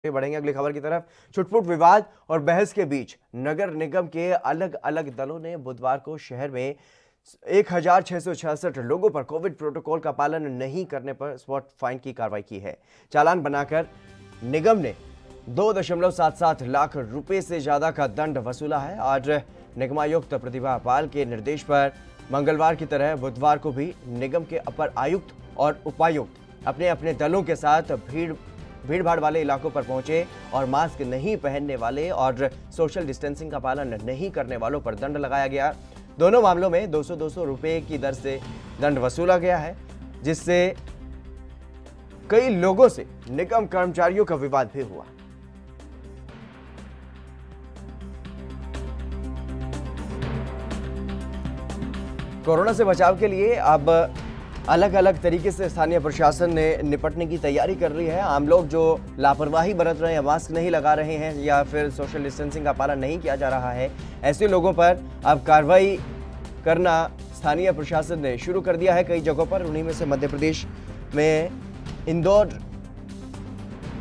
बढ़ेंगे अगली खबर की तरफ। छुटपुट विवाद और बहस के बीच नगर निगम के अलग अलग दलों ने बुधवार को शहर में 1666 लोगों पर कोविड प्रोटोकॉल का पालन नहीं करने पर स्पॉट फाइन की कार्रवाई की है। चालान बनाकर निगम ने 2.77 लाख रुपए से ज्यादा का दंड वसूला है। आज निगमायुक्त प्रतिभा पाल के निर्देश पर मंगलवार की तरह बुधवार को भी निगम के अपर आयुक्त और उपायुक्त अपने अपने दलों के साथ भीड़ भाड़ वाले इलाकों पर पहुंचे और मास्क नहीं पहनने वाले और सोशल डिस्टेंसिंग का पालन नहीं करने वालों पर दंड लगाया गया। दोनों मामलों में 200-200 रुपए की दर से दंड वसूला गया है, जिससे कई लोगों से निगम कर्मचारियों का विवाद भी हुआ। कोरोना से बचाव के लिए अब अलग अलग तरीके से स्थानीय प्रशासन ने निपटने की तैयारी कर ली है। आम लोग जो लापरवाही बरत रहे हैं, मास्क नहीं लगा रहे हैं या फिर सोशल डिस्टेंसिंग का पालन नहीं किया जा रहा है, ऐसे लोगों पर अब कार्रवाई करना स्थानीय प्रशासन ने शुरू कर दिया है कई जगहों पर। उन्हीं में से मध्य प्रदेश में इंदौर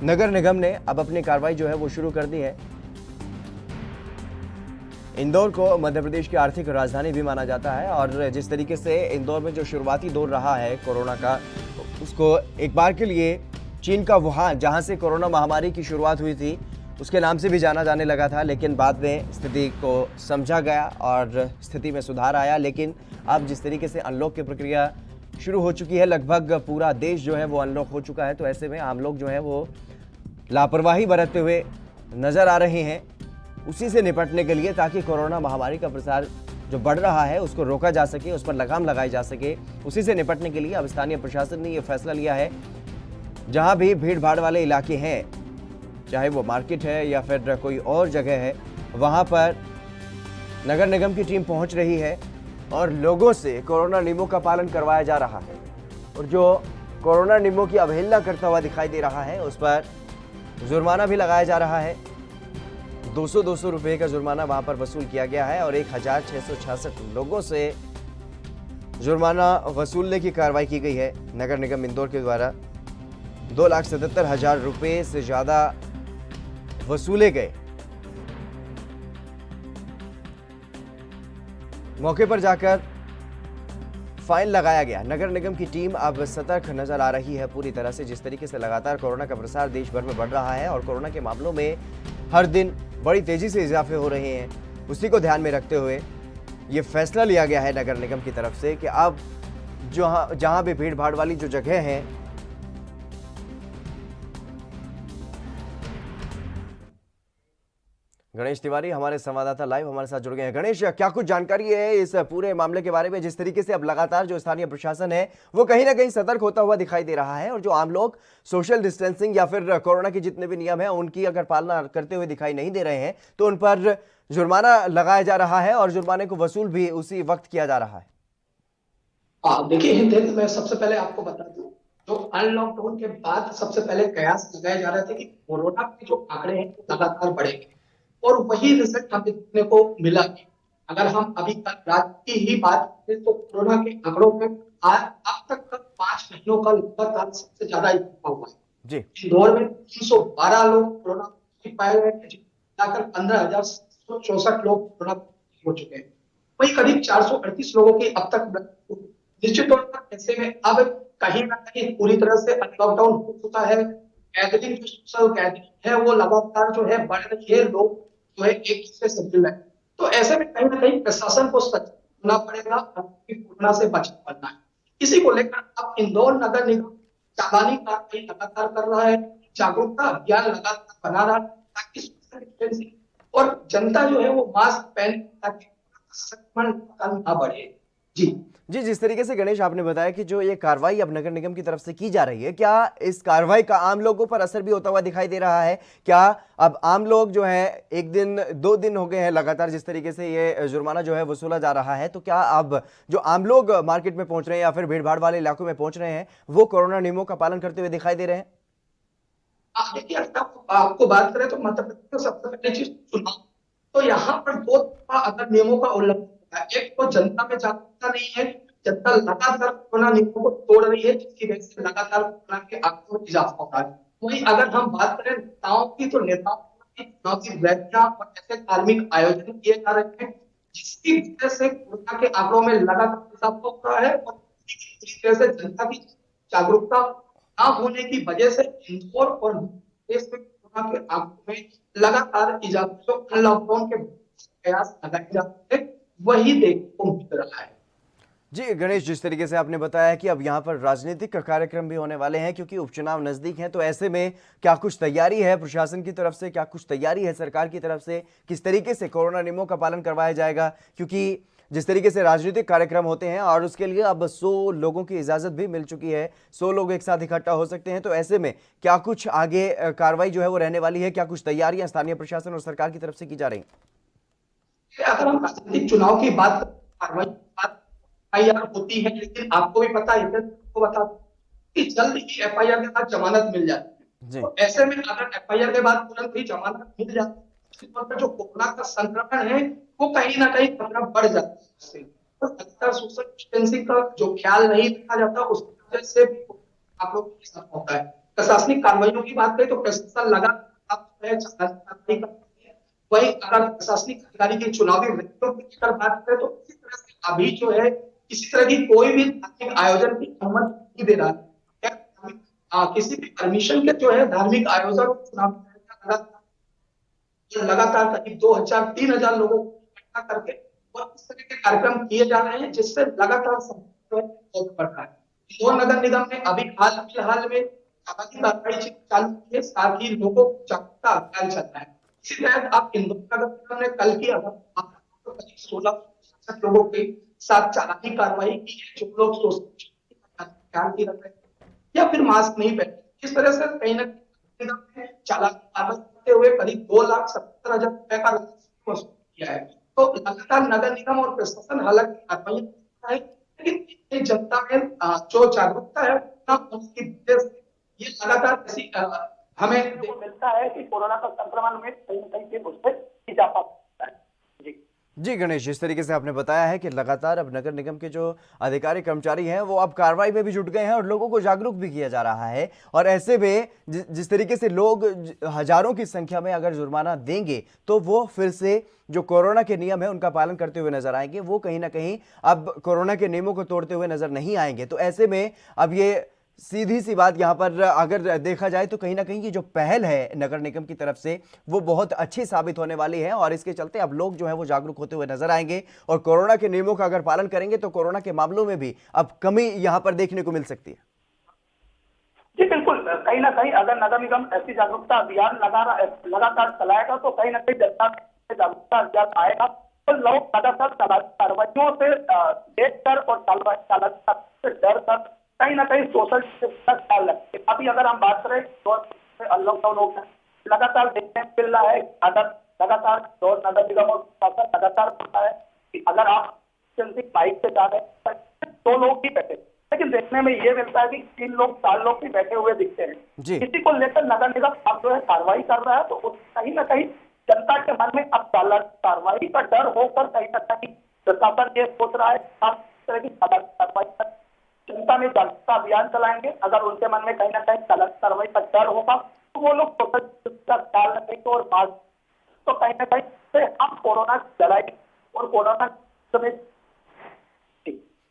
नगर निगम ने अब अपनी कार्रवाई जो है वो शुरू कर दी है। इंदौर को मध्य प्रदेश की आर्थिक राजधानी भी माना जाता है और जिस तरीके से इंदौर में जो शुरुआती दौर रहा है कोरोना का, उसको एक बार के लिए चीन का वुहान, जहां से कोरोना महामारी की शुरुआत हुई थी, उसके नाम से भी जाना जाने लगा था, लेकिन बाद में स्थिति को समझा गया और स्थिति में सुधार आया। लेकिन अब जिस तरीके से अनलॉक की प्रक्रिया शुरू हो चुकी है, लगभग पूरा देश जो है वो अनलॉक हो चुका है, तो ऐसे में आम लोग जो है वो लापरवाही बरतते हुए नजर आ रहे हैं। उसी से निपटने के लिए, ताकि कोरोना महामारी का प्रसार जो बढ़ रहा है उसको रोका जा सके, उस पर लगाम लगाई जा सके, उसी से निपटने के लिए अब स्थानीय प्रशासन ने यह फैसला लिया है। जहां भी भीड़ भाड़ वाले इलाके हैं, चाहे वो मार्केट है या फिर कोई और जगह है, वहां पर नगर निगम की टीम पहुंच रही है और लोगों से कोरोना नियमों का पालन करवाया जा रहा है। और जो कोरोना नियमों की अवहेलना करता हुआ दिखाई दे रहा है, उस पर जुर्माना भी लगाया जा रहा है। 200-200 रुपए का जुर्माना वहां पर वसूल किया गया है और 1666 लोगों से जुर्माना वसूलने की कार्रवाई की गई है नगर निगम इंदौर के द्वारा। 2,77,000 रुपए से ज्यादा वसूले गए। मौके पर जाकर फाइन लगाया गया। नगर निगम की टीम अब सतर्क नजर आ रही है पूरी तरह से। जिस तरीके से लगातार कोरोना का प्रसार देश भर में बढ़ रहा है और कोरोना के मामलों में हर दिन बड़ी तेजी से इजाफे हो रहे हैं, उसी को ध्यान में रखते हुए ये फैसला लिया गया है नगर निगम की तरफ से कि अब जहां भी भीड़ भाड़ वाली जो जगह है, गणेश तिवारी हमारे संवाददाता लाइव हमारे साथ जुड़ गए हैं। गणेश, क्या कुछ जानकारी है इस पूरे मामले के बारे में? जिस तरीके से अब लगातार जो स्थानीय प्रशासन है वो कहीं ना कहीं सतर्क होता हुआ दिखाई दे रहा है और जो आम लोग सोशल डिस्टेंसिंग या फिर कोरोना के जितने भी नियम हैं उनकी अगर पालना करते हुए दिखाई नहीं दे रहे हैं, तो उन पर जुर्माना लगाया जा रहा है और जुर्माने को वसूल भी उसी वक्त किया जा रहा है। देखिए हितेश, मैं सबसे पहले आपको बता दूं, जो अनलॉकडाउन के बाद सबसे पहले कयास लगाए जा रहे थे कि कोरोना के जो आंकड़े हैं लगातार बढ़ेंगे और वही रिजल्ट हमें देखने को मिला कि अगर हम अभी कल रात की ही बात करें तो कोरोना के आंकड़ों में अब तक का 5 महीनों का लगातार सबसे ज्यादा इजाफा हुआ है। इंदौर में 312 लोग कोरोना पाए गए थे, जाकर 15,764 लोग कोरोना हो चुके हैं। वही करीब 438 लोगों की अब तक। निश्चित तौर पर ऐसे में अब कहीं ना कहीं पूरी तरह से लॉकडाउन हो चुका है। गैदरिंग जो सोशल गैदरिंग है वो लगातार जो है बढ़ रही है, लोग जो है एक दूसरे से मिल रहे हैं। तो ऐसे में कहीं ना कहीं प्रशासन को सचेत होना पड़ेगा, कोरोना से बचना पड़ना है। इसी को लेकर अब इंदौर नगर निगम चालानी कार्रवाई लगातार कर रहा है, जागरूकता अभियान लगातार बना रहा है ताकि सोशल डिस्टेंसिंग और जनता जो है वो मास्क पहने ताकि संक्रमण न बढ़े। जी, जिस तरीके से गणेश आपने बताया कि जो ये कार्रवाई अब नगर निगम की तरफ से की जा रही है, क्या इस कार्रवाई का आम लोगों पर असर भी होता हुआ दिखाई दे रहा है? क्या अब आम लोग जो है, एक दिन 2 दिन हो गए हैं लगातार जिस तरीके से ये जुर्माना जो है वसूला जा रहा है, तो क्या अब जो आम लोग मार्केट में पहुंच रहे हैं या फिर भीड़ भाड़ वाले इलाकों में पहुंच रहे हैं वो कोरोना नियमों का पालन करते हुए दिखाई दे रहे हैं? देखिए, आपको बात करें तो मध्य प्रदेश में सबसे पहली चीज चुनाव, तो यहाँ पर 2 अगर नियमों का उल्लंघन होता है। एक तो जनता में जागरूकता नहीं है, जनता लगातार कोरोना नियमों को तोड़ रही है, जिसकी वजह से लगातार कोरोना के आंकड़ों में इजाफा हो रहा है। वहीं अगर हम बात करें नेताओं की, तो नेताओं की चुनाव की रैलियां और ऐसे धार्मिक आयोजन किए जा रहे हैं जिसकी वजह से कोरोना के आंकड़ों में लगातार इजाफा हो रहा है, और इसी तरह से जनता की जागरूकता ना होने की वजह से इंदौर और देश में कोरोना के आंकड़ों में लगातार इजाफा, जो लॉकडाउन के प्रयास लगाए जाते हैं वही देखने को मिल रहा है। जी गणेश, जिस तरीके से आपने बताया कि अब यहाँ पर राजनीतिक कार्यक्रम भी होने वाले हैं क्योंकि उपचुनाव नजदीक हैं, तो ऐसे में क्या कुछ तैयारी है प्रशासन की तरफ से, क्या कुछ तैयारी है सरकार की तरफ से, किस तरीके से कोरोना नियमों का पालन करवाया जाएगा? क्योंकि जिस तरीके से राजनीतिक कार्यक्रम होते हैं और उसके लिए अब 100 लोगों की इजाजत भी मिल चुकी है, 100 लोग एक साथ इकट्ठा हो सकते हैं, तो ऐसे में क्या कुछ आगे कार्रवाई जो है वो रहने वाली है? क्या कुछ तैयारियां स्थानीय प्रशासन और सरकार की तरफ से की जा रही? अगर हम राजनीतिक चुनाव की बात एफआईआर होती है, लेकिन आपको भी पता है, आपको बता दूं कि जल्द ही एफआईआर के बाद जमानत मिल जाती है। जी तो ऐसे में अगर एफआईआर के बाद तुरंत ही जमानत मिल जाती है, तो पर जो कोरोना का संक्रमण है वो कहीं ना कहीं खतरा बढ़ जाता है इससे। तो लगातार सोशल डिस्टेंसिंग का जो ख्याल नहीं रखा जाता, उसकी वजह से भी आप लोग के साथ होता है। प्रशासनिक कार्रवाइयों की बात करें तो प्रशासन लगातार वही अगर प्रशासनिक अधिकारी की चुनावी रैलियों की लेकर बात करें तो इसी तरह से अभी जो है किसी तरह की कोई भी धार्मिक आयोजन की अनुमति नहीं दे रहा है। किसी भी परमिशन के जो है धार्मिक आयोजन चुनाव लगातार करीब 2000-3000 लोगों को इकट्ठा करके और इस तरह के कार्यक्रम किए जा रहे हैं जिससे लगातार संपर्क बढ़ रहा है। इंदौर नगर निगम ने अभी हाल फिलहाल में कार्रवाई चालू की है, साथ ही लोगों को जागरूकता अभियान चल रहा है। इसी तहत आप इंदौर नगर निगम ने कल की करीब 16 लोगों के साथ चालानी कार्रवाई की है, जो लोग सोशल ध्यान नहीं रख रहे या फिर मास्क नहीं पहने। इस तरह से कहीं ना कहीं चालान करते हुए करीब 2,70,000 रुपए का वसूल किया है। तो लगातार नगर निगम और प्रशासन हालांकि कार्रवाई कर रहा है, लेकिन जनता में जो जागरूकता है उसकी वजह से ये लगातार ऐसी हमें मिलता है कि कोरोना का संक्रमण में कहीं ना कहीं उससे इजाफा होता है। जी जी गणेश, जिस तरीके से आपने बताया है कि लगातार अब नगर निगम के जो अधिकारी कर्मचारी हैं वो अब कार्रवाई में भी जुट गए हैं और लोगों को जागरूक भी किया जा रहा है, और ऐसे में जिस तरीके से लोग हजारों की संख्या में अगर जुर्माना देंगे तो वो फिर से जो कोरोना के नियम है उनका पालन करते हुए नजर आएंगे, वो कहीं ना कहीं अब कोरोना के नियमों को तोड़ते हुए नजर नहीं आएंगे। तो ऐसे में अब ये सीधी सी बात यहां पर अगर देखा जाए तो कहीं ना कहीं ये जो पहल है नगर निगम की तरफ से वो बहुत अच्छी साबित होने वाली है, और इसके चलते अब लोग जो है वो जागरूक होते हुए नजर आएंगे और कोरोना के नियमों का अगर पालन करेंगे तो कोरोना के मामलों में भी अब कमी यहां पर देखने को मिल सकती है। जी बिल्कुल, कहीं ना कहीं अगर नगर निगम ऐसी जागरूकता अभियान लगातार चलाएगा तो कहीं ना कहीं जनता में जागरूकता अभियान आएगा, तो लोग लगातार कार्रवाइयों से देखकर और चालाकी से डर कर कहीं ना कहीं सोशल का ख्याल रखें। अभी अगर हम बात करें लॉकडाउन हो गया, लगातार देखने को मिल रहा है, अगर लगातार नगर निगम और प्रशासन लगातार करता है कि अगर आप बाइक से जा रहे हैं तो लोग ही बैठे, लेकिन देखने में ये मिलता है कि 3 लोग 4 लोग भी बैठे हुए दिखते हैं। इसी को लेकर नगर निगम अब जो है कार्रवाई कर रहा है, तो कहीं ना कहीं जनता के मन में अब कार्रवाई का डर होकर कहीं ना कहीं प्रशासन ये सोच रहा है तरह की कार्रवाई जनता में जागरूकता अभियान चलाएंगे। अगर उनके मन में कहीं ना कहीं गलत कार्रवाई का डर होगा तो वो लोग का ख्याल रखेंगे और मास्क, तो कहीं ना कहीं से हम कोरोना की लड़ाई और कोरोना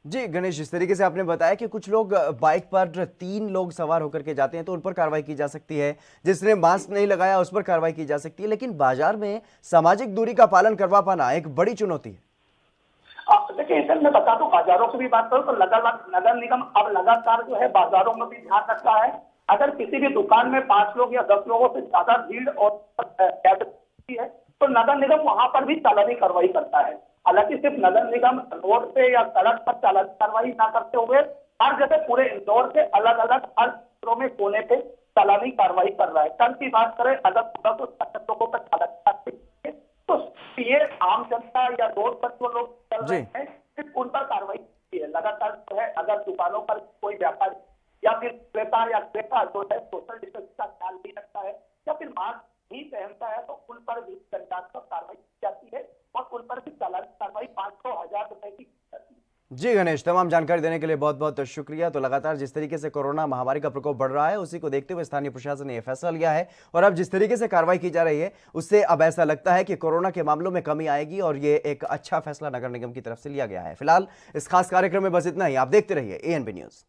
जी गणेश, जिस तरीके से आपने बताया कि कुछ लोग बाइक पर 3 लोग सवार होकर के जाते हैं तो उन पर कार्रवाई की जा सकती है, जिसने मास्क नहीं लगाया उस पर कार्रवाई की जा सकती है, लेकिन बाजार में सामाजिक दूरी का पालन करवा पाना एक बड़ी चुनौती है। देखिए सर, मैं बता दूं, बाजारों की भी बात करूं तो नगर निगम अब लगातार जो है बाजारों में भी ध्यान रख रहा है। अगर किसी भी दुकान में 5 लोग या 10 लोगों से ज्यादा भीड़ और है तो नगर निगम वहां पर भी चालानी कार्रवाई करता है। हालांकि सिर्फ नगर निगम रोड पे या सड़क पर चालानी कार्रवाई न करते हुए हर जगह पूरे इंदौर के अलग अलग हर क्षेत्रों में कोने पे चालानी कार्रवाई कर रहा है। कल की बात करें, अगर 15 लोगों पर चालानी तो ये आम जनता या रोड पर जो लोग चल रहे हैं सिर्फ उन पर कार्रवाई की है। लगातार जो है अगर दुकानों पर कोई व्यापारी या फिर क्रेता जो है सोशल डिस्टेंस का ख्याल नहीं रखता है या फिर मास्क नहीं पहनता है तो उन पर भी दंडात्मक कार्रवाई की जाती है और उन पर भी चालानी कार्रवाई 500-1000 रुपए की जाती है। जी गणेश, तमाम जानकारी देने के लिए बहुत बहुत शुक्रिया। तो लगातार जिस तरीके से कोरोना महामारी का प्रकोप बढ़ रहा है, उसी को देखते हुए स्थानीय प्रशासन ने यह फैसला लिया है और अब जिस तरीके से कार्रवाई की जा रही है, उससे अब ऐसा लगता है कि कोरोना के मामलों में कमी आएगी और ये एक अच्छा फैसला नगर निगम की तरफ से लिया गया है। फिलहाल इस खास कार्यक्रम में बस इतना ही। आप देखते रहिए ANB न्यूज।